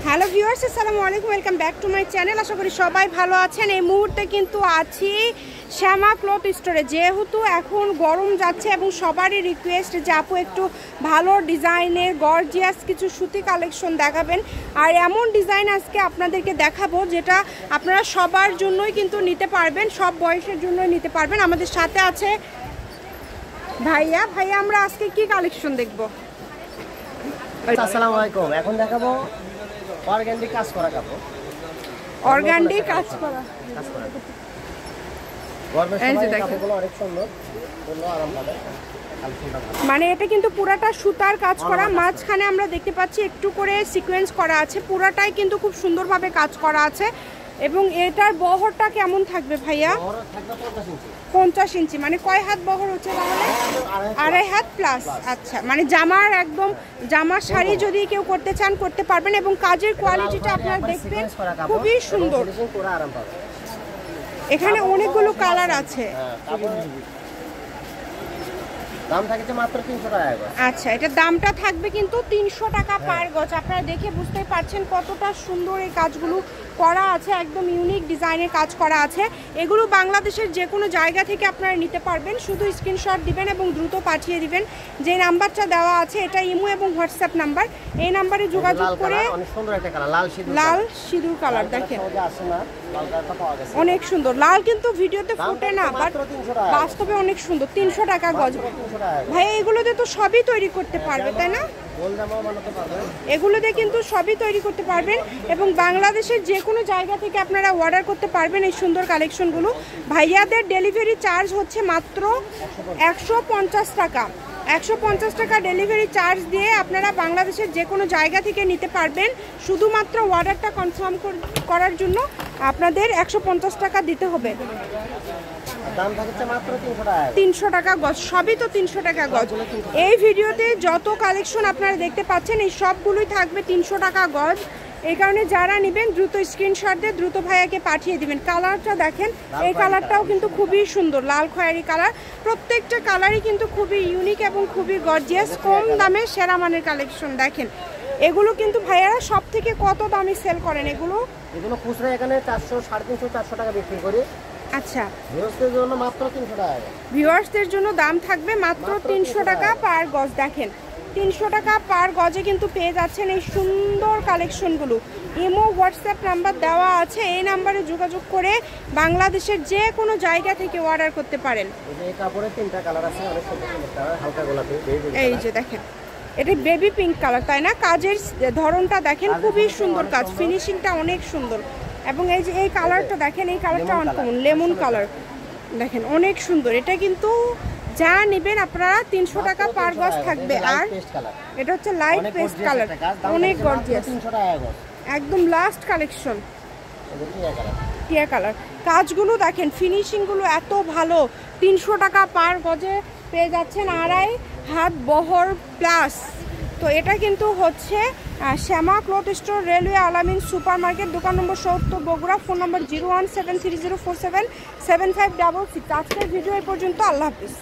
Hello viewers, আসসালামু আলাইকুম, welcome back to my channel. আশা করি সবাই ভালো আছেন। এই মুহূর্তে কিন্তু আছি শ্যামা ক্লথ স্টোরে। যেহেতু এখন গরম যাচ্ছে এবং সবারই রিকোয়েস্ট যে আপু একটু ভালো ডিজাইনের গর্জিয়াস কিছু সুতি কালেকশন দেখাবেন, আর এমন ডিজাইন আজকে আপনাদেরকে দেখাবো যেটা আপনারা সবার জন্যই কিন্তু নিতে পারবেন, সব বয়সের জন্যই নিতে পারবেন। আমাদের সাথে আছে ভাইয়া। আমরা আজকে কি কালেকশন দেখবো? আসসালামু আলাইকুম। এখন দেখাবো অর্গানডি কাজ করা কাপড়। অর্গানডি কাজ করা কাপড়গুলো অনেক সুন্দর, আরামদায়ক। মানে এটা কিন্তু পুরাটা সুতার কাজ করা, মাঝখানে আমরা দেখতে পাচ্ছি একটু করে সিকোয়েন্স করা আছে, পুরাটাই কিন্তু খুব সুন্দরভাবে কাজ করা আছে। এবং এটার বহরটা কেমন থাকবে ভাইয়া? 50 ইঞ্চি। মানে কয় হাত বহর হচ্ছে তাহলে? 2.5 হাত প্লাস। আচ্ছা, মানে জামার একদম জামার শাড়ি যদি কেউ করতে চান করতে পারবেন। এবং কাজের কোয়ালিটিটা আপনারা দেখবেন খুবই সুন্দর। এখানে অনেকগুলো কালার আছে। দাম থাকছে মাত্র 300 টাকা। আচ্ছা, এটা দামটা থাকবে কিন্তু 300 টাকা পার গজ। আপনারা দেখে বুঝতেই পারছেন কতটা সুন্দর এই কাজগুলো করা আছে, একদম ইউনিক ডিজাইনের কাজ করা আছে। এগুলো বাংলাদেশের যে কোনো জায়গা থেকে আপনারা নিতে পারবেন। শুধু স্ক্রিনশট দিবেন এবং দ্রুত পাঠিয়ে দিবেন। যে নাম্বারটা দেওয়া আছে এটা ইমো এবং হোয়াটসঅ্যাপ নাম্বার, এই নাম্বারে যোগাযোগ করে। অনেক সুন্দর একটা কালার, লাল সিঁদুর কালার দেখেন, অনেক সুন্দর। লাল কিন্তু ভিডিওতে ফুটে না, বাট বাস্তবে অনেক সুন্দর। 300 টাকা গজ। ভাই এগুলোতে তো সবই তৈরি করতে পারবে, তাই না? এগুলোতে কিন্তু সবই তৈরি করতে পারবেন এবং বাংলাদেশের যে কোনো জায়গা থেকে আপনারা অর্ডার করতে পারবেন এই সুন্দর কালেকশনগুলো। ভাইয়াদের ডেলিভারি চার্জ হচ্ছে মাত্র 150 টাকা। 150 টাকা ডেলিভারি চার্জ দিয়ে আপনারা বাংলাদেশের যে কোনো জায়গা থেকে নিতে পারবেন। শুধুমাত্র অর্ডারটা কনফার্ম করার জন্য আপনাদের 150 টাকা দিতে হবে। দাম থাকছে মাত্র 300 টাকা গজ। সবই তো 300 টাকা গজ। এই ভিডিওতে যত কালেকশন আপনারা দেখতে পাচ্ছেন এই সবগুলোই থাকবে 300 টাকা গজ। এই কারণে যারা নেবেন দ্রুত স্ক্রিনশট দিয়ে দ্রুত ভাইয়াকে পাঠিয়ে দিবেন। কালারটা দেখেন, এই কালারটাও কিন্তু খুবই সুন্দর, লাল খয়েরি কালার। প্রত্যেকটা কালারই কিন্তু খুবই ইউনিক এবং খুবই গর্জিয়াস। কম দামে সেরা মানের কালেকশন। দেখেন এগুলো কিন্তু ভাইয়ারা সব থেকে কত দামে সেল করেন? এগুলো খুচরা এখানে 400, 350, 400 টাকা বিক্রি করি। আচ্ছা, ভিউয়ার্সদের জন্য মাত্র 300 টাকা। ভিউয়ার্সদের জন্য দাম থাকবে মাত্র 300 টাকা পার গজ। দেখেন 300 টাকা পার গজে কিন্তু পেয়ে যাচ্ছেন এই সুন্দর কালেকশনগুলো। ইমো হোয়াটসঅ্যাপ নাম্বার দেওয়া আছে, এই নাম্বারে যোগাযোগ করে বাংলাদেশের যে কোনো জায়গা থেকে অর্ডার করতে পারেন। এই কাপড়ে 3টা কালার আছে, অনেক সুন্দর কালার, হালকা গোলাপি। এই যে দেখেন, এটা বেবি পিঙ্ক কালার, তাই না? কাজের ধরনটা দেখেন, খুবই সুন্দর কাজ, ফিনিশিংটা অনেক সুন্দর। এবং এই যে এই কালারটা দেখেন, এই কালারটা আনকমন লেমন কালার, দেখেন অনেক সুন্দর। এটা কিন্তু যা নেবেন আপনারা 300 টাকা পার গজ থাকবে। আর এটা হচ্ছে লাইট পেস্ট কালার, অনেক গর্জিয়াস, 300 টাকা গজ। একদম লাস্ট কালেকশন টিয়া কালার। কাজগুলো দেখেন, ফিনিশিংগুলো এত ভালো। 300 টাকা পার গজে পেয়ে যাচ্ছেন 2.5 হাত বহর প্লাস। তো এটা কিন্তু হচ্ছে শ্যামা ক্লথ স্টোর, রেলওয়ে আলামিন সুপার মার্কেট, দোকান নম্বর 70, বগুড়া। ফোন নম্বর 01730477566। আজকের ভিডিও এই পর্যন্ত। আল্লাহ হাফিজ।